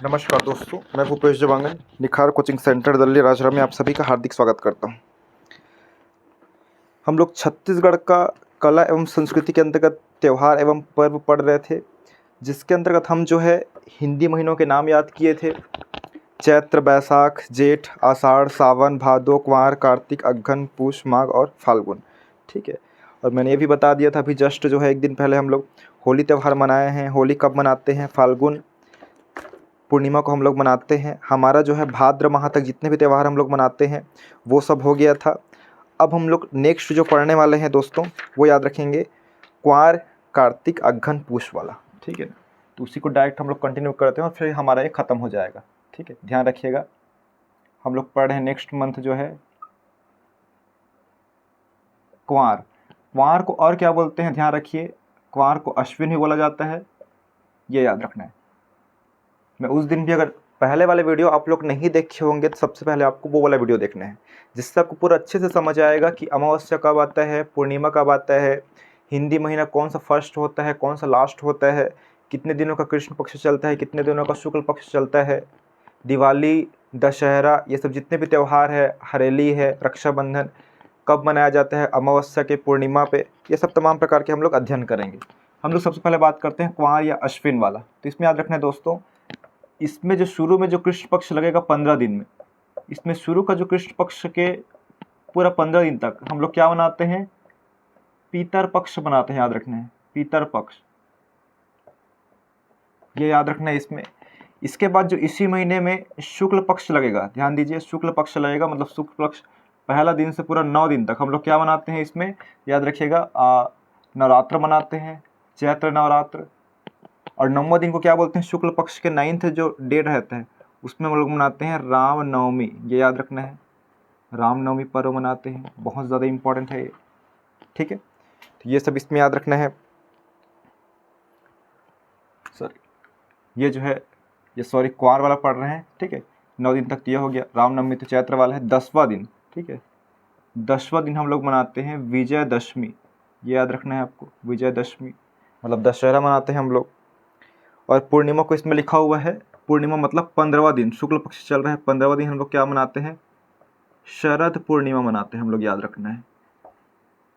नमस्कार दोस्तों, मैं भूपेश जवांगन निखार कोचिंग सेंटर दिल्ली राजरा में आप सभी का हार्दिक स्वागत करता हूं। हम लोग छत्तीसगढ़ का कला एवं संस्कृति के अंतर्गत त्यौहार एवं पर्व पढ़ रहे थे, जिसके अंतर्गत हम जो है हिंदी महीनों के नाम याद किए थे। चैत्र, बैसाख, जेठ, आषाढ़, सावन, भादो, कुंवार, कार्तिक, अग्गन, पूष, माघ और फाल्गुन। ठीक है। और मैंने ये भी बता दिया था अभी जस्ट जो है एक दिन पहले हम लोग होली त्यौहार मनाए हैं। होली कब मनाते हैं? फाल्गुन पूर्णिमा को हम लोग मनाते हैं। हमारा जो है भाद्र माह तक जितने भी त्यौहार हम लोग मनाते हैं वो सब हो गया था। अब हम लोग नेक्स्ट जो पढ़ने वाले हैं दोस्तों, वो याद रखेंगे कुंवार, कार्तिक, अग्गन, पूष वाला। ठीक है ना? तो उसी को डायरेक्ट हम लोग कंटिन्यू करते हैं और फिर हमारा ये ख़त्म हो जाएगा। ठीक है, ध्यान रखिएगा। हम लोग पढ़ रहे हैं नेक्स्ट मंथ जो है कुंवार। कुंवार को और क्या बोलते हैं ध्यान रखिए। कुंवार को अश्विन भी बोला जाता है, ये याद रखना है। मैं उस दिन भी अगर पहले वाले वीडियो आप लोग नहीं देखे होंगे तो सबसे पहले आपको वो वाला वीडियो देखना है, जिससे आपको पूरा अच्छे से समझ आएगा कि अमावस्या कब आता है, पूर्णिमा कब आता है, हिंदी महीना कौन सा फर्स्ट होता है, कौन सा लास्ट होता है, कितने दिनों का कृष्ण पक्ष चलता है, कितने दिनों का शुक्ल पक्ष चलता है, दिवाली, दशहरा, ये सब जितने भी त्यौहार है, हरेली है, रक्षाबंधन कब मनाया जाता है, अमावस्या के पूर्णिमा पे, ये सब तमाम प्रकार के हम लोग अध्ययन करेंगे। हम लोग सबसे पहले बात करते हैं कुंवार या अश्विन वाला। तो इसमें याद रखना है दोस्तों, इसमें जो शुरू में जो कृष्ण पक्ष लगेगा 15 दिन में, इसमें शुरू का जो कृष्ण पक्ष के पूरा 15 दिन तक हम लोग क्या मनाते हैं? पीतर पक्ष मनाते हैं, याद रखना है, पीतर पक्ष, ये याद रखना है इसमें। इसके बाद जो इसी महीने में शुक्ल पक्ष लगेगा, ध्यान दीजिए, शुक्ल पक्ष लगेगा, मतलब शुक्ल पक्ष पहला दिन से पूरा 9 दिन तक हम लोग क्या मनाते हैं इसमें? याद रखिएगा, नवरात्र मनाते हैं, चैत्र नवरात्र। और 9वां दिन को क्या बोलते हैं? शुक्ल पक्ष के 9th जो डेट रहता है उसमें हम लोग मनाते हैं रामनवमी, ये याद रखना है, रामनवमी पर्व मनाते हैं, बहुत ज़्यादा इम्पोर्टेंट है ये। ठीक है, तो ये सब इसमें याद रखना है। ये जो है ये कुंवार वाला पढ़ रहे हैं। ठीक है, 9 दिन तक तो ये हो गया। रामनवमी तो चैत्र वाला है, 10वां दिन। ठीक है, 10वां दिन हम लोग मनाते हैं विजयदशमी, ये याद रखना है आपको, विजयदशमी मतलब दशहरा मनाते हैं हम लोग। और पूर्णिमा को इसमें लिखा हुआ है, पूर्णिमा मतलब 15वां दिन, शुक्ल पक्ष चल रहा है, 15वां दिन हम लोग क्या मनाते हैं? शरद पूर्णिमा मनाते हैं हम लोग, याद रखना है।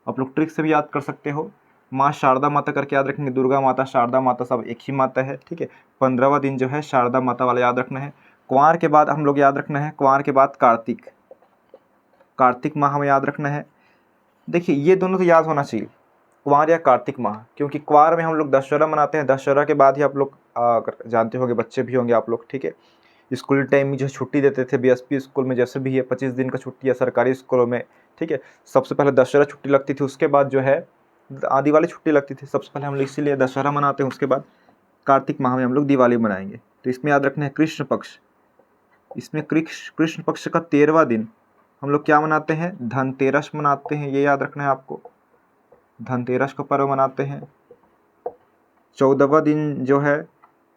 आप लोग ट्रिक से भी याद कर सकते हो, माँ शारदा माता करके याद रखेंगे, दुर्गा माता, शारदा माता सब एक ही माता है। ठीक है, 15वां दिन जो है शारदा माता वाला याद रखना है। कुंवार के बाद हम लोग याद रखना है, कुंवार के बाद कार्तिक, कार्तिक माह हमें याद रखना है। देखिए ये दोनों तो याद होना चाहिए, कुंवार या कार्तिक माह, क्योंकि कुंवार में हम लोग दशहरा मनाते हैं, दशहरा के बाद ही आप लोग जानते होंगे, बच्चे भी होंगे आप लोग। ठीक है, स्कूल टाइम में जो छुट्टी देते थे बीएसपी स्कूल में, जैसे भी है 25 दिन का छुट्टी है सरकारी स्कूलों में। ठीक है, सबसे पहले दशहरा छुट्टी लगती थी, उसके बाद जो है दिवाली छुट्टी लगती थी। सबसे पहले हम लोग इसीलिए दशहरा मनाते हैं, उसके बाद कार्तिक माह में हम लोग दिवाली मनाएंगे। तो इसमें याद रखना है कृष्ण पक्ष, इसमें कृष्ण पक्ष का 13वां दिन हम लोग क्या मनाते हैं? धनतेरस मनाते हैं, ये याद रखना है आपको, धनतेरस का पर्व मनाते हैं। 14वां दिन जो है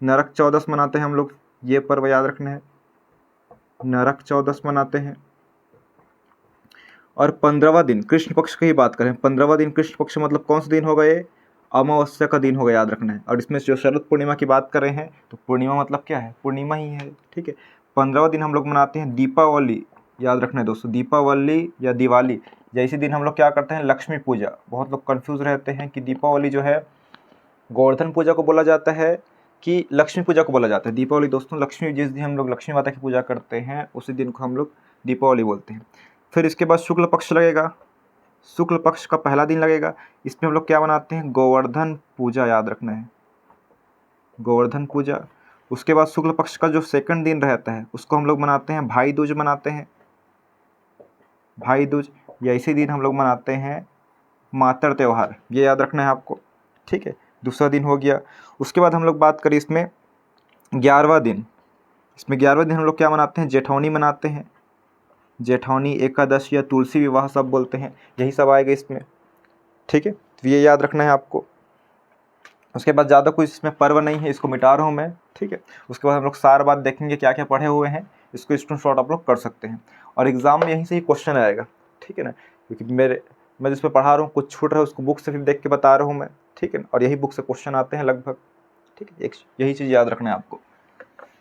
नरक चौदस मनाते हैं हम लोग, ये पर्व याद रखना है, नरक चौदस मनाते हैं। और 15वां दिन कृष्ण पक्ष की ही बात करें, 15वां दिन कृष्ण पक्ष मतलब कौन सा दिन होगा? ये अमावस्या का दिन होगा, याद रखना है। और इसमें जो शरद पूर्णिमा की बात कर रहे हैं तो पूर्णिमा मतलब क्या है? पूर्णिमा ही है। ठीक है, 15वां दिन हम लोग मनाते हैं दीपावली, याद रखना है दोस्तों, दीपावली या दिवाली, या इसी दिन हम लोग क्या करते हैं? लक्ष्मी पूजा। बहुत लोग कन्फ्यूज़ रहते हैं कि दीपावली जो है गोवर्धन पूजा को बोला जाता है कि लक्ष्मी पूजा को बोला जाता है। दीपावली दोस्तों लक्ष्मी, जिस दिन हम लोग लक्ष्मी माता की पूजा करते हैं उसी दिन को हम लोग दीपावली बोलते हैं। फिर इसके बाद शुक्ल पक्ष लगेगा, शुक्ल पक्ष का पहला दिन लगेगा, इसमें हम लोग क्या मनाते हैं? गोवर्धन पूजा, याद रखना है, गोवर्धन पूजा। उसके बाद शुक्ल पक्ष का जो सेकंड दिन रहता है उसको हम लोग मनाते हैं भाई दूज मनाते हैं, भाई दूज, या इसी दिन हम लोग मनाते हैं मातर त्यौहार, ये याद रखना है आपको। ठीक है, दूसरा दिन हो गया। उसके बाद हम लोग बात करें इसमें 11वां दिन, इसमें 11वां दिन हम लोग क्या मनाते हैं? जेठौनी मनाते हैं, जेठौनी, एकादश या तुलसी विवाह सब बोलते हैं, यही सब आएगा इसमें। ठीक है, तो ये याद रखना है आपको। उसके बाद ज़्यादा कुछ इसमें पर्व नहीं है, इसको मिटा रहा हूँ मैं। ठीक है, उसके बाद हम लोग सारा बात देखेंगे क्या क्या पढ़े हुए हैं, इसको स्क्रीनशॉट आप लोग कर सकते हैं और एग्ज़ाम में यहीं से ही क्वेश्चन आएगा। ठीक है ना, क्योंकि मैं जिस पे पढ़ा रहा हूँ कुछ छूट रहा है उसको बुक से फिर देख के बता रहा हूँ मैं। ठीक है ना, और यही बुक से क्वेश्चन आते हैं लगभग। ठीक है, एक यही चीज़ याद रखना है आपको।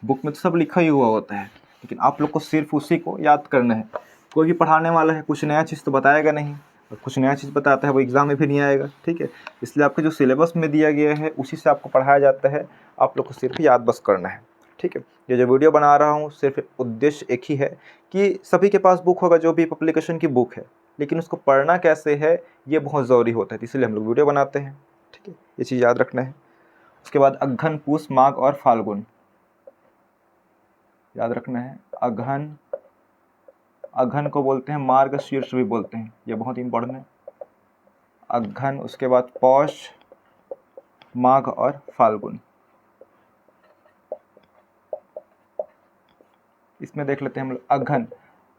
बुक में तो सब लिखा ही हुआ होता है, लेकिन आप लोग को सिर्फ उसी को याद करना है। कोई भी पढ़ाने वाला है कुछ नया चीज़ तो बताएगा नहीं, और कुछ नया चीज़ बताता है वो एग्ज़ाम में भी नहीं आएगा, ठीक है। इसलिए आपके जो सिलेबस में दिया गया है उसी से आपको पढ़ाया जाता है, आप लोग को सिर्फ याद बस करना है, ठीक है। ये जो वीडियो बना रहा हूँ सिर्फ उद्देश्य एक ही है कि सभी के पास बुक होगा जो भी पब्लिकेशन की बुक है, लेकिन उसको पढ़ना कैसे है ये बहुत ज़रूरी होता है, इसलिए हम लोग वीडियो बनाते हैं, ठीक है। ये चीज़ याद रखना है। उसके बाद अघन, पूस, माघ और फाल्गुन याद रखना है। अघन को बोलते हैं मार्गशीर्ष भी बोलते हैं, ये बहुत इंपॉर्टेंट है। अघन, उसके बाद पौष, माघ और फाल्गुन। इसमें देख लेते हैं हम लोग अघन।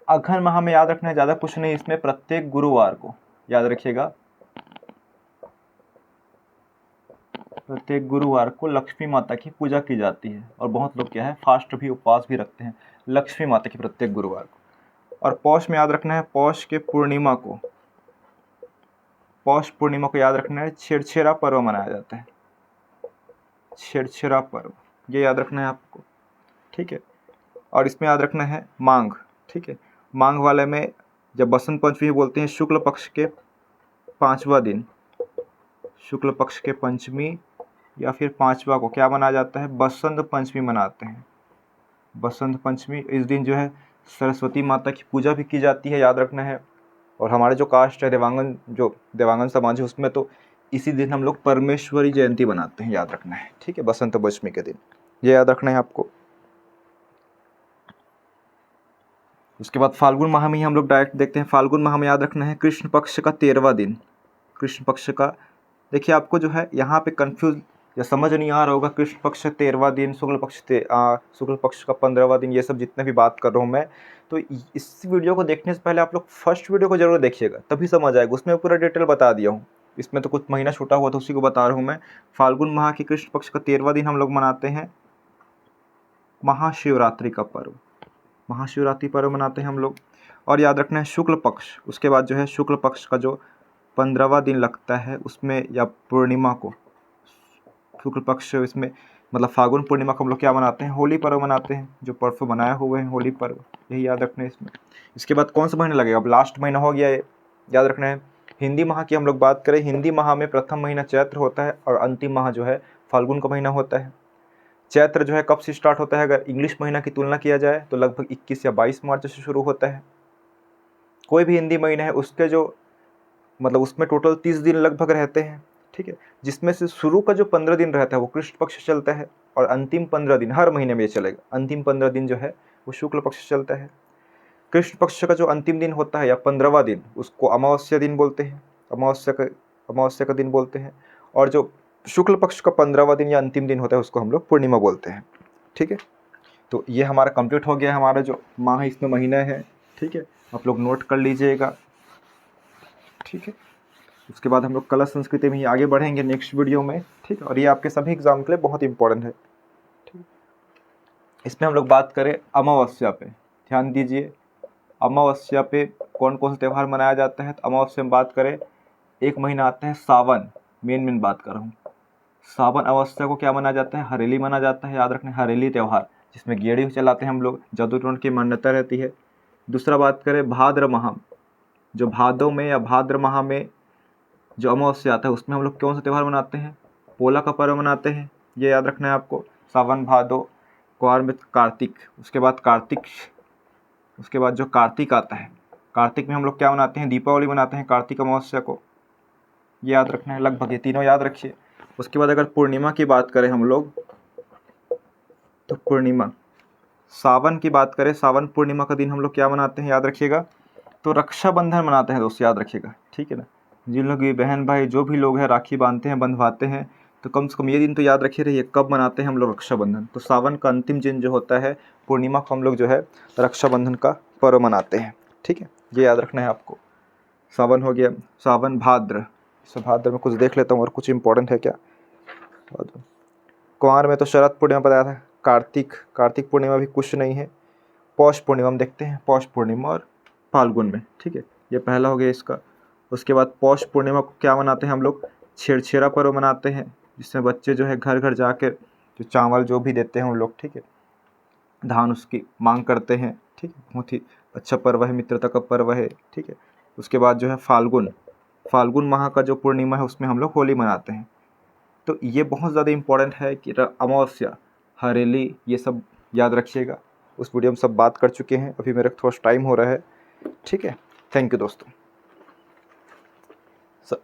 अघन माह में याद रखना है, ज़्यादा कुछ नहीं, इसमें प्रत्येक गुरुवार को याद रखिएगा, प्रत्येक गुरुवार को लक्ष्मी माता की पूजा की जाती है, और बहुत लोग क्या है फास्ट भी, उपवास भी रखते हैं लक्ष्मी माता की प्रत्येक गुरुवार को। और पौष में याद रखना है, पौष के पूर्णिमा को, पौष पूर्णिमा को याद रखना है, छेरछेरा पर्व मनाया जाता है, छेरछेरा पर्व, ये याद रखना है आपको, ठीक है। और इसमें याद रखना है माघ, ठीक है। माघ वाले में जब बसंत पंचमी बोलते हैं, शुक्ल पक्ष के 5वां दिन, शुक्ल पक्ष के पंचमी या फिर 5वां को क्या मनाया जाता है, बसंत पंचमी मनाते हैं, बसंत पंचमी। इस दिन जो है सरस्वती माता की पूजा भी की जाती है, याद रखना है। और हमारे जो कास्ट है देवांगन, जो देवांगन समाज है उसमें तो इसी दिन हम लोग परमेश्वरी जयंती बनाते हैं, याद रखना है, ठीक है, बसंत पंचमी के दिन, ये याद रखना है आपको। उसके बाद फाल्गुन माह में ही हम लोग डायरेक्ट देखते हैं। फाल्गुन माह में याद रखना है कृष्ण पक्ष का 13वां दिन, कृष्ण पक्ष का, देखिए आपको जो है यहाँ पे कंफ्यूज या समझ नहीं आ रहा होगा, कृष्ण पक्ष 13वां दिन, शुक्ल पक्ष का 15वां दिन, ये सब जितने भी बात कर रहा हूँ मैं, तो इस वीडियो को देखने से पहले आप लोग फर्स्ट वीडियो को जरूर देखिएगा, तभी समझ आएगा, उसमें पूरा डिटेल बता दिया हूँ। इसमें तो कुछ महीना छूटा हुआ था उसी को बता रहा हूँ मैं। फाल्गुन माह के कृष्ण पक्ष का 13वां दिन हम लोग मनाते हैं महाशिवरात्रि का पर्व, महाशिवरात्रि पर्व मनाते हैं हम लोग। और याद रखना है शुक्ल पक्ष, उसके बाद जो है शुक्ल पक्ष का जो 15वां दिन लगता है उसमें, या पूर्णिमा को, शुक्ल पक्ष, इसमें मतलब फाल्गुन पूर्णिमा को हम लोग क्या मनाते हैं, होली पर्व मनाते हैं, जो पर्व बनाए हुए हैं होली पर्व, यही याद रखना है इसमें। इसके बाद कौन सा महीना लगेगा, अब लास्ट महीना हो गया ये, याद रखना है। हिंदी माह की हम लोग बात करें, हिंदी माह में प्रथम महीना चैत्र होता है और अंतिम माह जो है फाल्गुन का महीना होता है। चैत्र जो है कब से स्टार्ट होता है, अगर इंग्लिश महीना की तुलना किया जाए तो लगभग 21 या 22 मार्च से शुरू होता है। कोई भी हिंदी महीना है उसके जो मतलब उसमें टोटल 30 दिन लगभग रहते हैं, ठीक है, जिसमें से शुरू का जो 15 दिन रहता है वो कृष्ण पक्ष चलता है, और अंतिम 15 दिन हर महीने में ये चलेगा, अंतिम 15 दिन जो है वो शुक्ल पक्ष चलता है। कृष्ण पक्ष का जो अंतिम दिन होता है या 15वां दिन, उसको अमावस्या दिन बोलते हैं, अमावस्या का दिन बोलते हैं। और जो शुक्ल पक्ष का 15वां दिन या अंतिम दिन होता है उसको हम लोग पूर्णिमा बोलते हैं, ठीक है। तो ये हमारा कंप्लीट हो गया, हमारा जो माह इसमें महीना है, ठीक है, आप लोग नोट कर लीजिएगा, ठीक है। उसके बाद हम लोग कला संस्कृति में ही आगे बढ़ेंगे नेक्स्ट वीडियो में, ठीक है। और ये आपके सभी एग्जाम के लिए बहुत इंपॉर्टेंट है, ठीक। इसमें हम लोग बात करें अमावस्या पे, ध्यान दीजिए, अमावस्या पे कौन कौन सा त्यौहार मनाया जाता है। तो अमावस्या में बात करें, एक महीना आता है सावन, मेन बात कर रहा हूँ, सावन अमावस्या को क्या माना जाता है, हरेली माना जाता है, याद रखना है, हरेली त्यौहार, जिसमें गेड़ी चलाते हैं हम लोग, जादू टोन की मान्यता रहती है। दूसरा बात करें भाद्र माह, जो भादों में या भाद्र माह में जो अमावस्या आता है उसमें हम लोग कौन सा त्यौहार मनाते हैं, पोला का पर्व मनाते हैं, ये याद रखना है आपको। सावन, भादो, कुआर में कार्तिक, उसके बाद कार्तिक, उसके बाद जो कार्तिक आता है, कार्तिक में हम लोग क्या मनाते हैं, दीपावली मनाते हैं कार्तिक अमावस्या को, ये याद रखना है, लगभग ये तीनों याद रखिए। उसके बाद अगर पूर्णिमा की बात करें हम लोग, तो पूर्णिमा, सावन की बात करें, सावन पूर्णिमा का दिन हम लोग क्या मनाते हैं, याद रखिएगा, तो रक्षाबंधन मनाते हैं दोस्तों, याद रखिएगा, ठीक है ना। जिन लोग भी बहन भाई जो भी लोग हैं राखी बांधते हैं, बंधवाते हैं, तो कम से कम ये दिन तो याद रखिए रहिए, कब मनाते हैं हम लोग रक्षाबंधन, तो सावन का अंतिम दिन जो होता है पूर्णिमा को हम लोग जो है रक्षाबंधन का पर्व मनाते हैं, ठीक है, ये याद रखना है आपको। सावन हो गया, सावन, भाद्र, इस भाद्र में कुछ देख लेता हूँ और कुछ इंपॉर्टेंट है क्या। कुंवार में तो शरद पूर्णिमा बताया था, कार्तिक पूर्णिमा भी कुछ नहीं है। पौष पूर्णिमा हम देखते हैं, पौष पूर्णिमा और फाल्गुन में, ठीक है, ये पहला हो गया इसका। उसके बाद पौष पूर्णिमा को क्या मनाते हैं हम लोग, छेरछेरा पर्व मनाते हैं, जिसमें बच्चे जो है घर घर जाकर जो चावल जो भी देते हैं उन लोग, ठीक है, धान उसकी मांग करते हैं, ठीक है। बहुत ही अच्छा पर्व है, मित्रता का पर्व है, ठीक है। उसके बाद जो है फाल्गुन माह का जो पूर्णिमा है उसमें हम लोग होली मनाते हैं। तो ये बहुत ज़्यादा इम्पोर्टेंट है कि अमावस्या, हरेली, ये सब याद रखिएगा। उस वीडियो में सब बात कर चुके हैं, अभी मेरा थोड़ा टाइम हो रहा है, ठीक है। थैंक यू दोस्तों।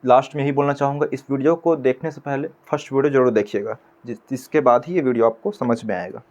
लास्ट में यही बोलना चाहूँगा, इस वीडियो को देखने से पहले फर्स्ट वीडियो ज़रूर देखिएगा, जिसके बाद ही ये वीडियो आपको समझ में आएगा।